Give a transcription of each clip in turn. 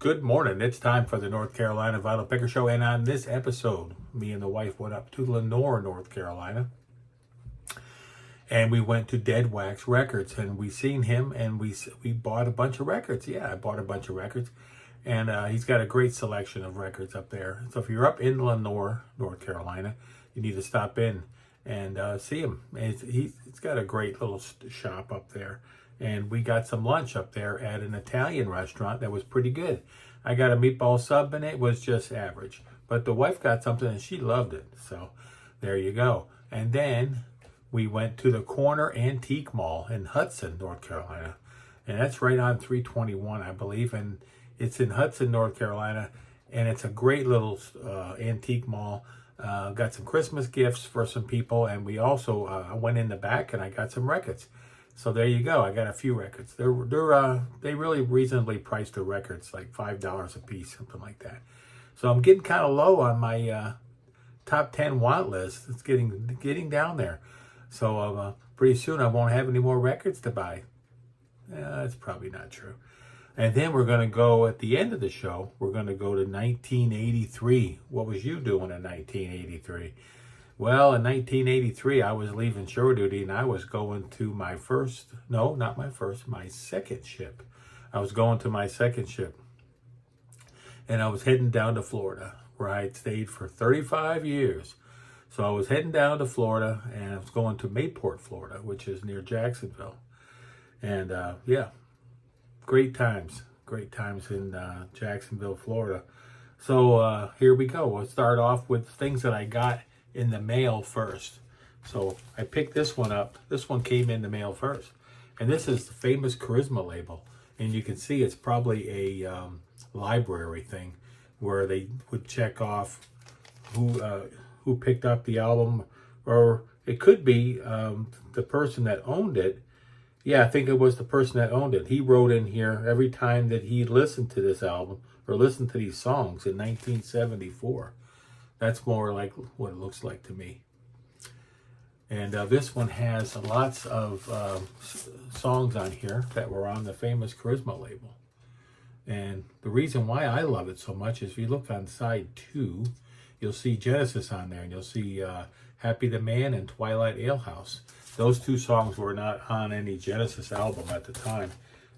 Good morning. It's time for the North Carolina Vinyl Picker Show. And on this episode, me and the wife went up to Lenore, North Carolina. And we went to Dead Wax Records. And we seen him and we bought a bunch of records. Yeah, I bought a bunch of records. And he's got a great selection of records up there. So if you're up in Lenore, North Carolina, you need to stop in and see him. He's got a great little shop up there. And we got some lunch up there at an Italian restaurant that was pretty good. I got a meatball sub and it was just average. But the wife got something and she loved it. So there you go. And then we went to the Corner Antique Mall in Hudson, North Carolina. And that's right on 321, I believe. And it's in Hudson, North Carolina. And it's a great little antique mall. Got some Christmas gifts for some people. And we also went in the back and I got some records. So there you go. I got a few records. They really reasonably priced the records, like $5 a piece, something like that. So I'm getting kind of low on my top 10 want list. It's getting down there. So pretty soon I won't have any more records to buy. That's probably not true. And then we're going to go at the end of the show. We're going to go to 1983. What was you doing in 1983? Well, in 1983, I was leaving shore duty and I was going to my second ship. I was going to my second ship. And I was heading down to Florida, where I had stayed for 35 years. So I was heading down to Florida and I was going to Mayport, Florida, which is near Jacksonville. And yeah, great times in Jacksonville, Florida. So here we go. We'll start off with things that I got in the mail first. So I picked this one up. This one came in the mail first. And this is the famous Charisma label. And you can see it's probably a library thing where they would check off who picked up the album. Or it could be the person that owned it. Yeah, I think it was the person that owned it. He wrote in here every time that he listened to this album or listened to these songs in 1974. That's more like what it looks like to me. And this one has lots of songs on here that were on the famous Charisma label. And the reason why I love it so much is if you look on side 2, you'll see Genesis on there. And you'll see Happy the Man and Twilight Alehouse. Those two songs were not on any Genesis album at the time.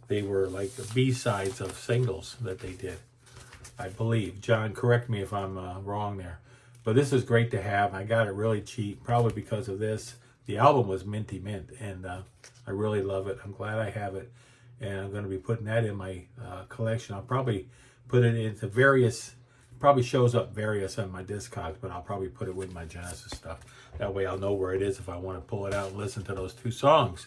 They were like the B-sides of singles that they did, I believe. John, correct me if I'm wrong there. But this is great to have. I got it really cheap, probably because of this. The album was minty mint, and I really love it. I'm glad I have it, and I'm going to be putting that in my collection. I'll probably put it into various, probably shows up various on my Discogs, but I'll probably put it with my Genesis stuff. That way I'll know where it is if I want to pull it out and listen to those two songs.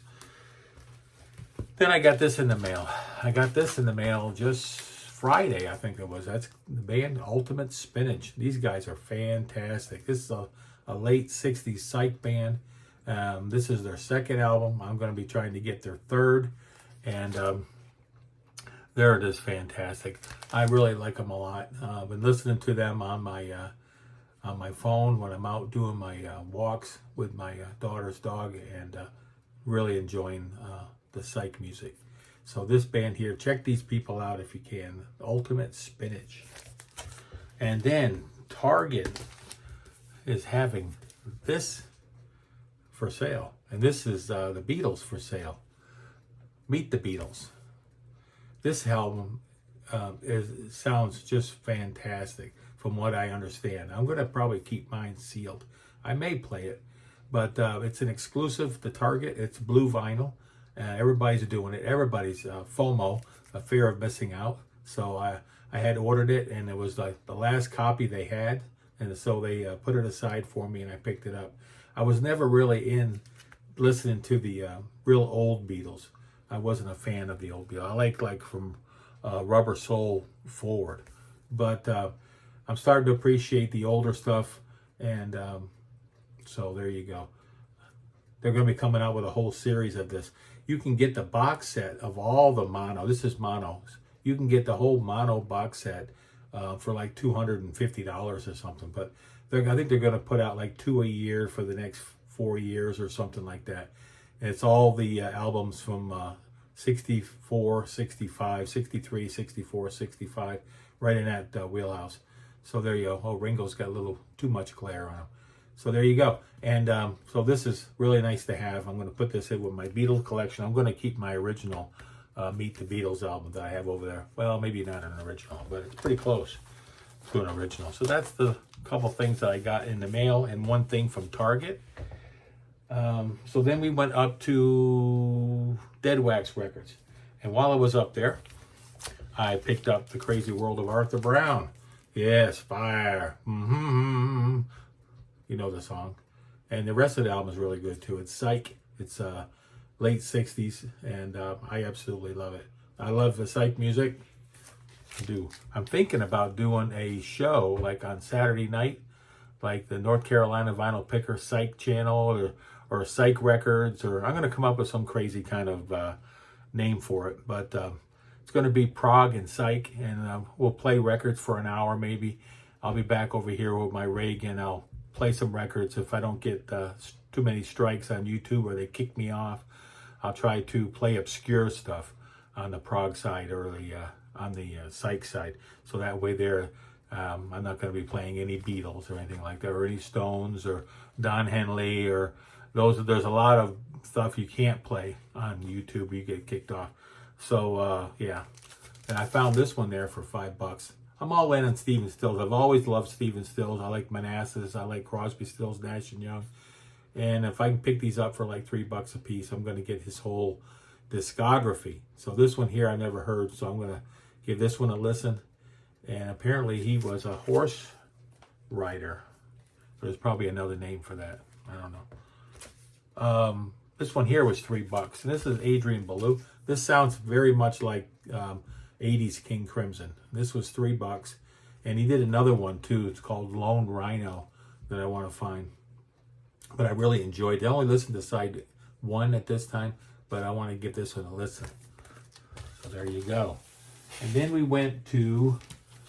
Then I got this in the mail. I got this in the mail just Friday, I think it was. That's the band Ultimate Spinach. These guys are fantastic. This is a late 60s psych band. This is their second album. I'm going to be trying to get their third. And there it is, fantastic. I really like them a lot. I've been listening to them on my phone when I'm out doing my walks with my daughter's dog, and really enjoying the psych music. So this band here, check these people out if you can. Ultimate Spinach. And then Target is having this for sale. And this is the Beatles for sale. Meet the Beatles. This album sounds just fantastic from what I understand. I'm going to probably keep mine sealed. I may play it, but it's an exclusive to Target. It's blue vinyl. Everybody's doing it. Everybody's FOMO, a fear of missing out. So I had ordered it, and it was like the last copy they had, and so they put it aside for me, and I picked it up. I was never really in listening to the real old Beatles. I wasn't a fan of the old Beatles. I like from Rubber Soul forward, but I'm starting to appreciate the older stuff, and so there you go. They're going to be coming out with a whole series of this. You can get the box set of all the mono. This is mono. You can get the whole mono box set for like $250 or something. But I think they're going to put out like 2 a year for the next 4 years or something like that. And it's all the albums from 64, 65, 63, 64, 65, right in that wheelhouse. So there you go. Oh, Ringo's got a little too much glare on him. So there you go. And so this is really nice to have. I'm going to put this in with my Beatles collection. I'm going to keep my original Meet the Beatles album that I have over there. Well, maybe not an original, but it's pretty close to an original. So that's the couple things that I got in the mail and one thing from Target. So then we went up to Dead Wax Records. And while I was up there, I picked up The Crazy World of Arthur Brown. Yes, fire. Mm-hmm. You know the song. And the rest of the album is really good too. It's Psych. It's late 60s, and I absolutely love it. I love the Psych music. I do. I'm thinking about doing a show like on Saturday night, like the North Carolina Vinyl Picker Psych channel or Psych Records, or I'm going to come up with some crazy kind of name for it. But it's going to be prog and psych, and we'll play records for an hour maybe. I'll be back over here with my rig, and I'll play some records. If I don't get too many strikes on YouTube or they kick me off, I'll try to play obscure stuff on the prog side or on the psych side. So that way there, I'm not going to be playing any Beatles or anything like that, or any Stones or Don Henley or those. There's a lot of stuff you can't play on YouTube. You get kicked off. So yeah, and I found this one there for $5. I'm all in on Stephen Stills. I've always loved Stephen Stills. I like Manassas. I like Crosby, Stills, Nash and Young. And if I can pick these up for like $3 a piece, I'm going to get his whole discography. So this one here I never heard, so I'm going to give this one a listen. And apparently he was a horse rider. There's probably another name for that. I don't know. This one here was $3. And this is Adrien Belo. This sounds very much like 80s King Crimson. This was $3. And he did another one too. It's called Lone Rhino that I want to find. But I really enjoyed it. I only listened to side one at this time, but I want to give this one a listen. So there you go. And then we went to,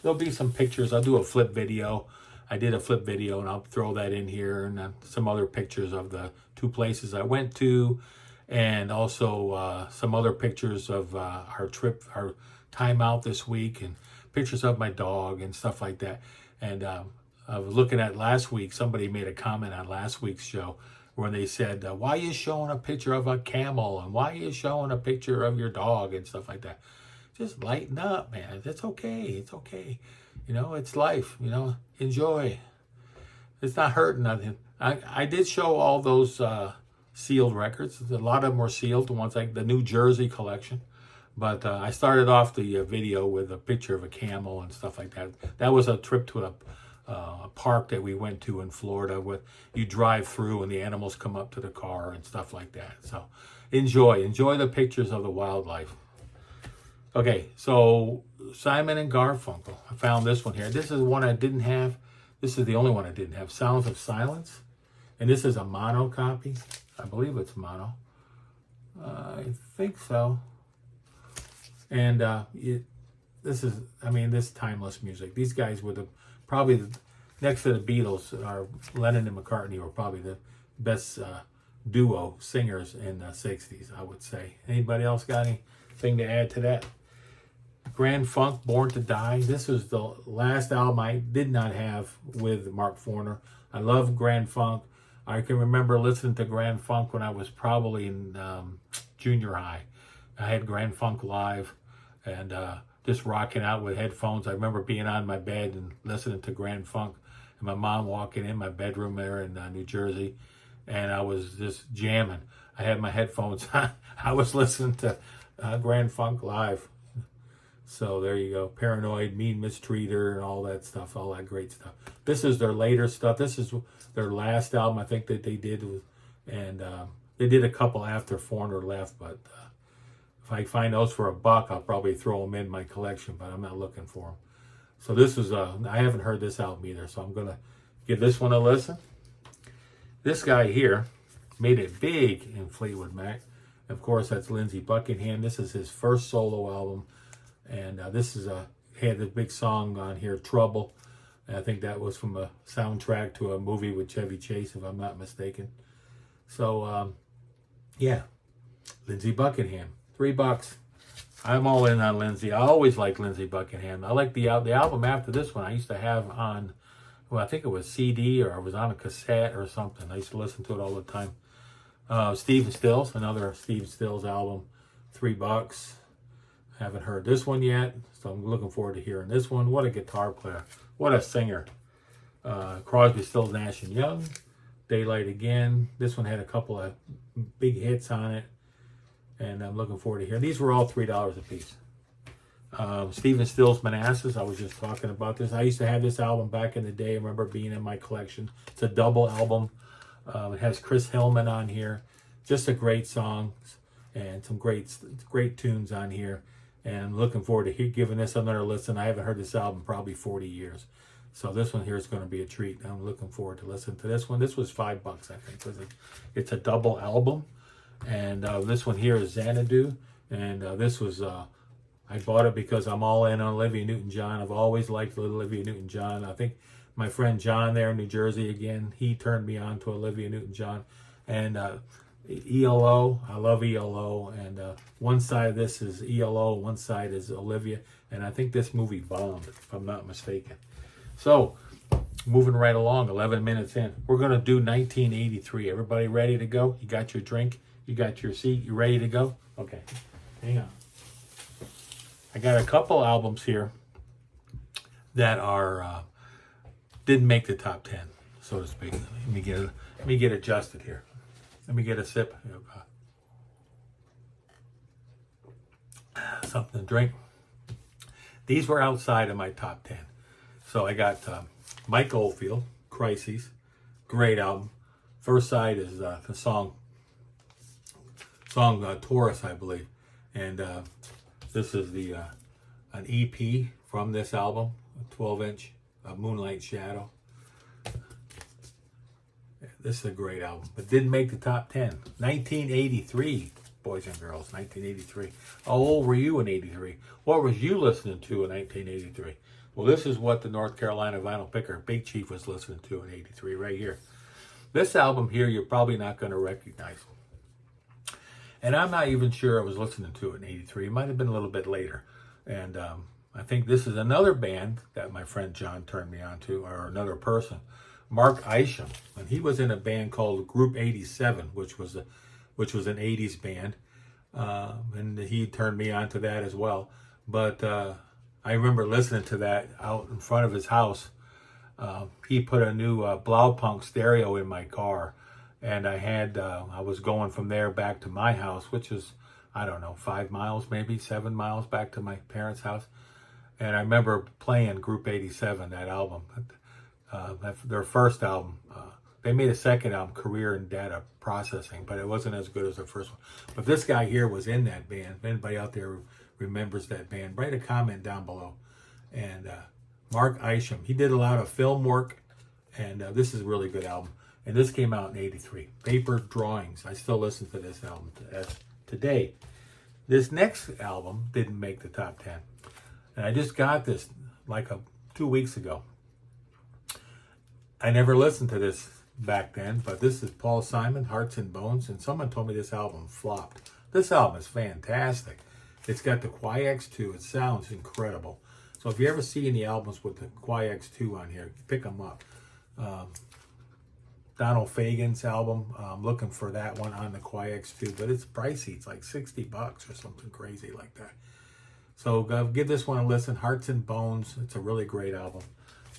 there'll be some pictures. I'll do a flip video. I did a flip video, and I'll throw that in here, and some other pictures of the two places I went to, and also some other pictures of our trip, our time out this week, and pictures of my dog and stuff like that. And I was looking at last week, somebody made a comment on last week's show where they said, why are you showing a picture of a camel? And why are you showing a picture of your dog and stuff like that? Just lighten up, man. It's okay. It's okay. You know, it's life. You know, enjoy. It's not hurting nothing. I did show all those sealed records. A lot of them were sealed, the ones like the New Jersey collection. But I started off the video with a picture of a camel and stuff like that. That was a trip to a park that we went to in Florida with you drive through and the animals come up to the car and stuff like that. So enjoy the pictures of the wildlife. Okay, so Simon and Garfunkel. I found this one here. This is one I didn't have. This is the only one I didn't have. Sounds of Silence. And this is a mono copy. I believe it's mono. I think so. And this is, I mean, this timeless music. These guys were probably next to the Beatles, are Lennon and McCartney were probably the best duo singers in the 60s, I would say. Anybody else got anything to add to that? Grand Funk, Born to Die. This was the last album I did not have with Mark Forner. I love Grand Funk. I can remember listening to Grand Funk when I was probably in junior high. I had Grand Funk Live and just rocking out with headphones. I remember being on my bed and listening to Grand Funk, and my mom walking in my bedroom there in New Jersey, and I was just jamming. I had my headphones on. I was listening to Grand Funk Live. So there you go. Paranoid, Mean Mistreater, and all that stuff, all that great stuff. This is their later stuff. This is their last album, I think, that they did. And they did a couple after Forner left, but if I find those for $1, I'll probably throw them in my collection, but I'm not looking for them. So this is, I haven't heard this album either, so I'm going to give this one a listen. This guy here made it big in Fleetwood Mac. Of course, that's Lindsey Buckingham. This is his first solo album. And this is had the big song on here, Trouble. And I think that was from a soundtrack to a movie with Chevy Chase, if I'm not mistaken. So, yeah, Lindsey Buckingham. $3. I'm all in on Lindsey. I always liked Lindsey Buckingham. I like the album after this one. I used to have on, well, I think it was CD or it was on a cassette or something. I used to listen to it all the time. Stephen Stills, another Stephen Stills album, $3. Haven't heard this one yet, so I'm looking forward to hearing this one. What a guitar player. What a singer. Crosby, Stills, Nash and Young. Daylight Again. This one had a couple of big hits on it, and I'm looking forward to hearing. These were all $3 a piece. Stephen Stills, Manassas. I was just talking about this. I used to have this album back in the day. I remember being in my collection. It's a double album. It has Chris Hillman on here. Just a great song and some great tunes on here. And I'm looking forward to giving this another listen. I haven't heard this album probably 40 years. So this one here is going to be a treat. I'm looking forward to listening to this one. This was $5, I think, because it's a double album. And this one here is Xanadu. And this was, I bought it because I'm all in on Olivia Newton-John. I've always liked Olivia Newton-John. I think my friend John there in New Jersey, again, he turned me on to Olivia Newton-John. And ELO, I love ELO. And one side of this is ELO, one side is Olivia. And I think this movie bombed, if I'm not mistaken. So, moving right along, 11 minutes in. We're going to do 1983. Everybody ready to go? You got your drink? You got your seat? You ready to go? Okay, hang on. I got a couple albums here that are didn't make the top 10, so to speak. Let me get adjusted here. Let me get a sip. Something to drink. These were outside of my top 10. So I got Mike Oldfield, Crises, great album. First side is the song Taurus, I believe, and this is the an EP from this album, a 12-inch Moonlight Shadow. This is a great album, but didn't make the top 10. 1983, boys and girls, 1983. How old were you in 83? What was you listening to in 1983? Well, this is what the North Carolina Vinyl Picker Big Chief was listening to in 83 right here. This album here, you're probably not going to recognize. And I'm not even sure I was listening to it in 83. It might have been a little bit later. And I think this is another band that my friend John turned me on to, or another person, Mark Isham. And he was in a band called Group 87, which was an 80s band. And he turned me on to that as well. But I remember listening to that out in front of his house. He put a new Blaupunk stereo in my car, and I was going from there back to my house, which is, I don't know, 5 miles, maybe 7 miles back to my parents' house. And I remember playing Group 87, that album, their first album. They made a second album, Career in Data Processing, but it wasn't as good as their first one. But this guy here was in that band. If anybody out there remembers that band, write a comment down below. And Mark Isham, he did a lot of film work, and this is a really good album. And this came out in 83. Paper Drawings. I still listen to this album today. This next album didn't make the top 10. And I just got this like 2 weeks ago. I never listened to this back then, but this is Paul Simon, Hearts and Bones, and someone told me this album flopped. This album is fantastic. It's got the Quai-X2. It sounds incredible. So if you ever see any albums with the Quai-X2 on here, pick them up. Donald Fagen's album, I'm looking for that one on the Quai-X2, but it's pricey. It's like $60 or something crazy like that. So give this one a listen. Hearts and Bones. It's a really great album.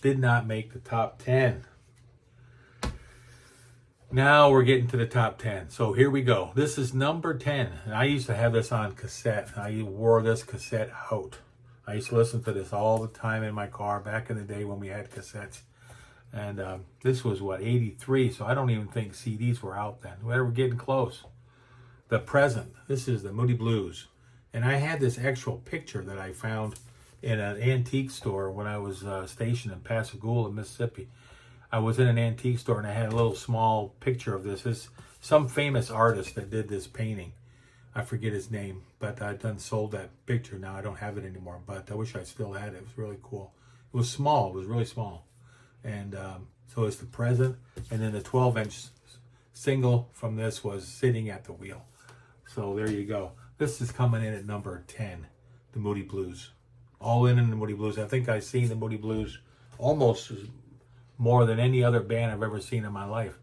Did not make the top 10. Now we're getting to the top 10. So here we go. This is number 10. And I used to have this on cassette. I wore this cassette out. I used to listen to this all the time in my car back in the day when we had cassettes. And this was, 83? So I don't even think CDs were out then. We were getting close. The Present. This is the Moody Blues. And I had this actual picture that I found in an antique store when I was stationed in Pascagoula, Mississippi. I was in an antique store and I had a little small picture of this. It's some famous artist that did this painting. I forget his name, but I done sold that picture now. I don't have it anymore, but I wish I still had it. It was really cool. It was small. It was really small. And so it's The Present. And then the 12-inch single from this was Sitting at the Wheel. So there you go. This is coming in at number 10, the Moody Blues. All in the Moody Blues. I think I've seen the Moody Blues almost more than any other band I've ever seen in my life.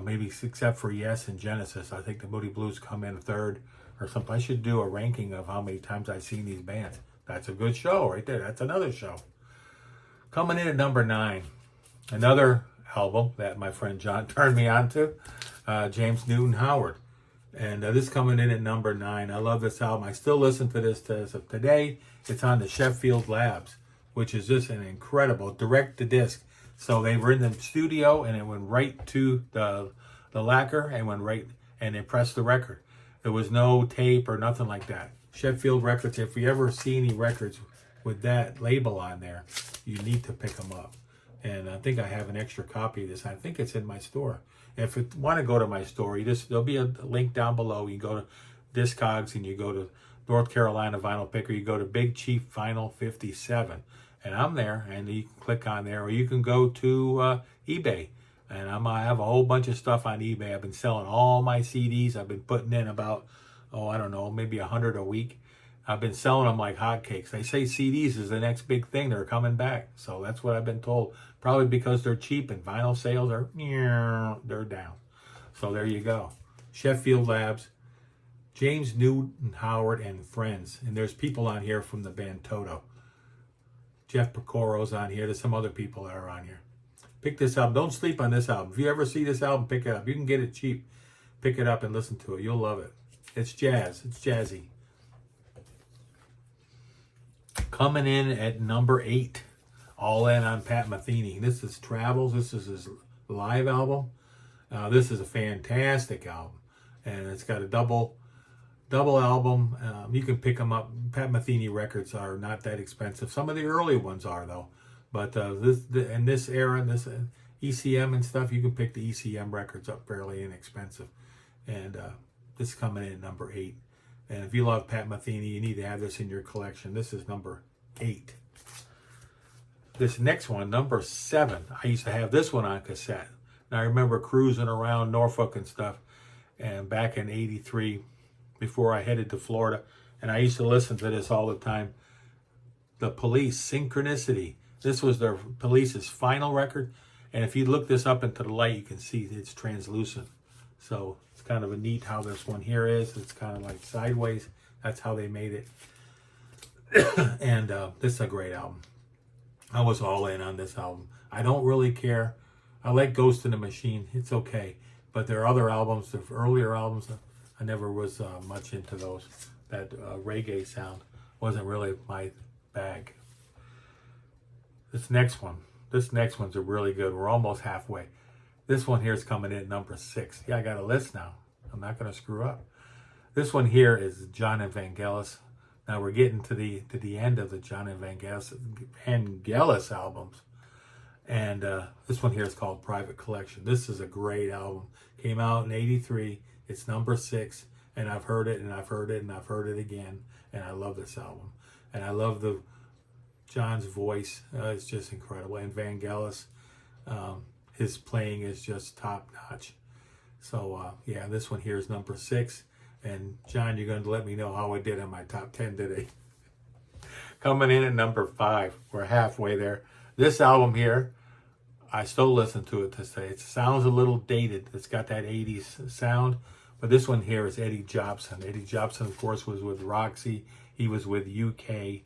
Maybe except for Yes and Genesis. I think the Moody Blues come in third or something. I should do a ranking of how many times I've seen these bands. That's a good show right there. That's another show. Coming in at number 9, another album that my friend John turned me on to, James Newton Howard. And this coming in at number 9. I love this album. I still listen to this today. It's on the Sheffield Labs, which is just an incredible direct-to-disc. So they were in the studio, and it went right to the lacquer, and went right, and they pressed the record. There was no tape or nothing like that. Sheffield Records, if you ever see any records with that label on there, you need to pick them up. And I think I have an extra copy of this. I think it's in my store. If you want to go to my store, there'll be a link down below. You go to Discogs and you go to North Carolina Vinyl Picker. You go to Big Chief Vinyl 57. And I'm there, and you can click on there. Or you can go to eBay. And I have a whole bunch of stuff on eBay. I've been selling all my CDs. I've been putting in about, I don't know, maybe 100 a week. I've been selling them like hotcakes. They say CDs is the next big thing. They're coming back. So that's what I've been told. Probably because they're cheap and vinyl sales they're down. So there you go. Sheffield Labs, James Newton Howard and Friends. And there's people on here from the band Toto. Jeff Pecoro's on here. There's some other people that are on here. Pick this up. Don't sleep on this album. If you ever see this album, pick it up. You can get it cheap. Pick it up and listen to it. You'll love it. It's jazz. It's jazzy. Coming in at number 8, All In on Pat Metheny. This is Travels. This is his live album. This is a fantastic album, and it's got a double album. You can pick them up. Pat Metheny records are not that expensive. Some of the early ones are though, but in this era, this ECM and stuff, you can pick the ECM records up fairly inexpensive. And this is coming in at number 8. And if you love Pat Metheny, you need to have this in your collection. This is number 8. This next one, number 7. I used to have this one on cassette. And I remember cruising around Norfolk and stuff, and back in '83, before I headed to Florida, and I used to listen to this all the time. The Police, Synchronicity. This was their Police's final record, and if you look this up into the light, you can see it's translucent. So it's kind of a neat how this one here is. It's kind of like sideways. That's how they made it. And this is a great album. I was all in on this album. I don't really care. I like Ghost in the Machine. It's okay. But there are other albums, the earlier albums, I never was much into those. That reggae sound wasn't really my bag. This next one's a really good. We're almost halfway. This one here is coming in at number 6. Yeah, I got a list now. I'm not going to screw up. This one here is John and Vangelis. Now we're getting to the end of the John and Vangelis albums. And this one here is called Private Collection. This is a great album. Came out in '83. It's number 6. And I've heard it, and I've heard it, and I've heard it again. And I love this album. And I love John's voice. It's just incredible. And Vangelis, his playing is just top notch. So yeah, this one here is number 6. And John, you're going to let me know how I did on my top 10 today. Coming in at number 5. We're halfway there. This album here, I still listen to it today. It sounds a little dated. It's got that 80s sound. But this one here is Eddie Jobson. Eddie Jobson, of course, was with Roxy. He was with UK.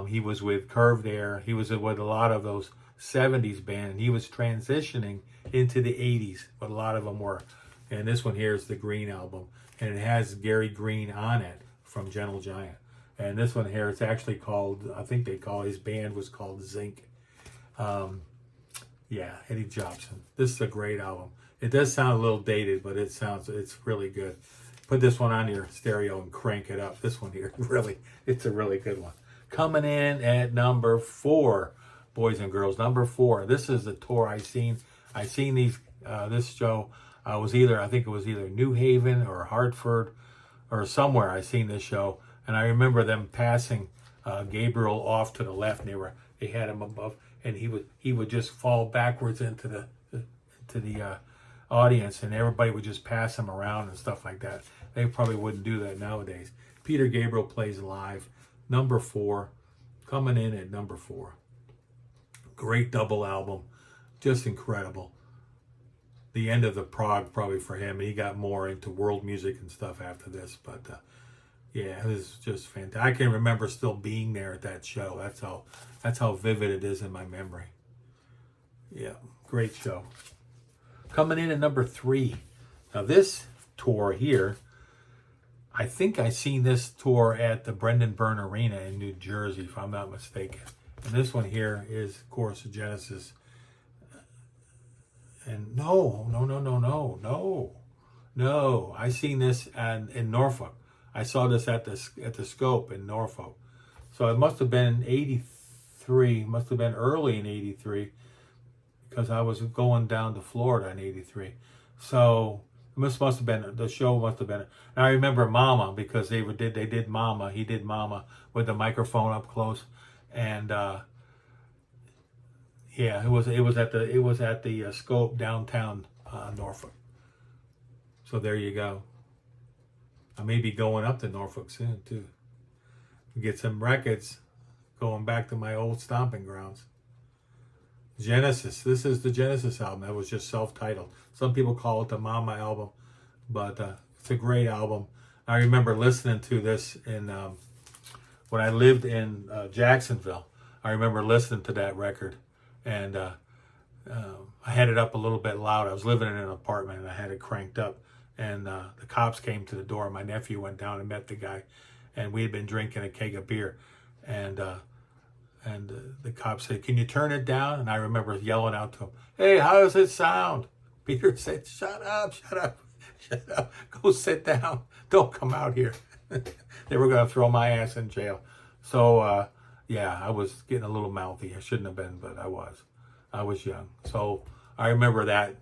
He was with Curved Air. He was with a lot of those 70s bands. He was transitioning into the 80s, but a lot of them were. And this one here is the Green album. And it has Gary Green on it from Gentle Giant. And this one here, it's actually called, I think his band was called Zinc. Yeah, Eddie Jobson. This is a great album. It does sound a little dated, but it's really good. Put this one on your stereo and crank it up. This one here, really, it's a really good one. Coming in at number 4, boys and girls, number 4. This is the tour I seen this show. I think it was either New Haven or Hartford or somewhere. I seen this show, and I remember them passing Gabriel off to the left, and they had him above, and he would just fall backwards into the audience, and everybody would just pass them around and stuff like that. They probably wouldn't do that nowadays. Peter Gabriel Plays Live, number 4, coming in at number 4. Great double album, just incredible. The end of the prog probably for him. He got more into world music and stuff after this, but yeah, it was just fantastic. I can remember still being there at that show. That's how vivid it is in my memory. Yeah, great show. Coming in at number 3. Now this tour here, I think I seen this tour at the Brendan Byrne Arena in New Jersey, if I'm not mistaken. And this one here is, of course, Genesis. And no. I seen this in Norfolk. I saw this at the Scope in Norfolk. So it must have been 83. Must have been early in 83, because I was going down to Florida in 83. So must have been, the show must have been. And I remember Mama, because they did Mama. He did Mama with the microphone up close, and yeah, it was at the Scope downtown Norfolk. So there you go. I may be going up to Norfolk soon too. Get some records, going back to my old stomping grounds. Genesis. This is the Genesis album. That was just self-titled. Some people call it the Mama album, but it's a great album. I remember listening to this when I lived in Jacksonville. I remember listening to that record, and I had it up a little bit loud. I was living in an apartment, and I had it cranked up, and the cops came to the door. My nephew went down and met the guy, and we had been drinking a keg of beer, and the cop said, "Can you turn it down?" And I remember yelling out to him, "Hey, how does it sound?" Peter said, shut up, go sit down, don't come out here." They were going to throw my ass in jail. So yeah, I was getting a little mouthy. I shouldn't have been, but I was young. So I remember that.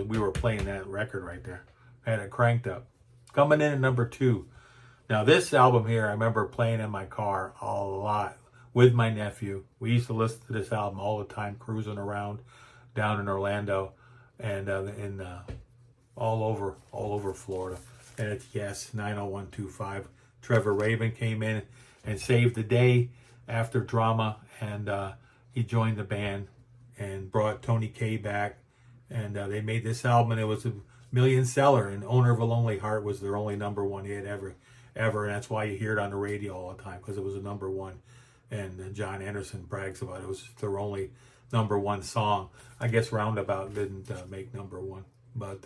We were playing that record right there. I had it cranked up. Coming in at number 2. Now this album here, I remember playing in my car a lot with my nephew. We used to listen to this album all the time, cruising around down in Orlando and all over Florida. And it's, yes, 90125. Trevor Rabin came in and saved the day after drama, and he joined the band and brought Tony Kaye back, and they made this album, and it was a million seller, and Owner of a Lonely Heart was their only number 1 hit ever, and that's why you hear it on the radio all the time, because it was a number 1. And John Anderson brags about it. It was their only number 1 song. I guess Roundabout didn't make number 1, but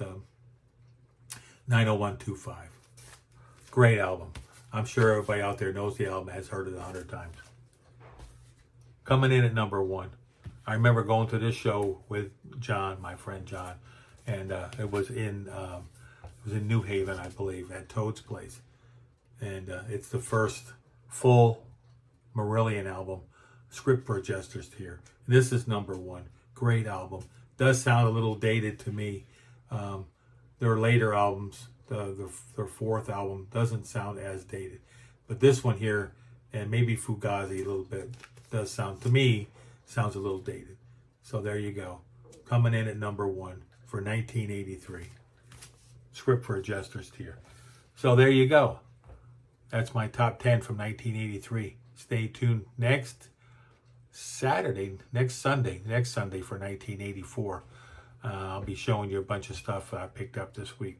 90125. Great album. I'm sure everybody out there knows the album, has heard it 100 times. Coming in at number 1. I remember going to this show with John, my friend John, and it was in New Haven, I believe, at Toad's Place. And it's the first full Marillion album, Script for a Jester's Tear. This is number 1. Great album. Does sound a little dated to me. Their later albums, their 4th album, doesn't sound as dated. But this one here, and maybe Fugazi a little bit, does sound, to me, sounds a little dated. So there you go. Coming in at number 1 for 1983. Script for a Jester's Tear. So there you go. That's my top 10 from 1983. Stay tuned next Sunday for 1984. I'll be showing you a bunch of stuff I picked up this week.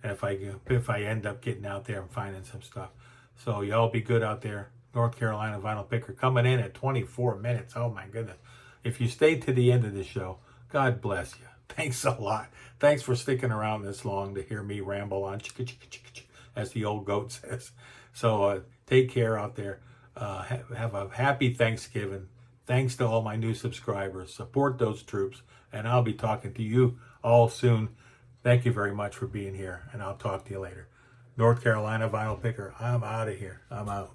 If I end up getting out there and finding some stuff. So y'all be good out there. North Carolina Vinyl Picker coming in at 24 minutes. Oh my goodness. If you stayed to the end of the show, God bless you. Thanks a lot. Thanks for sticking around this long to hear me ramble on, as the old goat says. So take care out there. Have a happy Thanksgiving. Thanks to all my new subscribers. Support those troops. And I'll be talking to you all soon. Thank you very much for being here. And I'll talk to you later. North Carolina Vinyl Picker, I'm out of here. I'm out.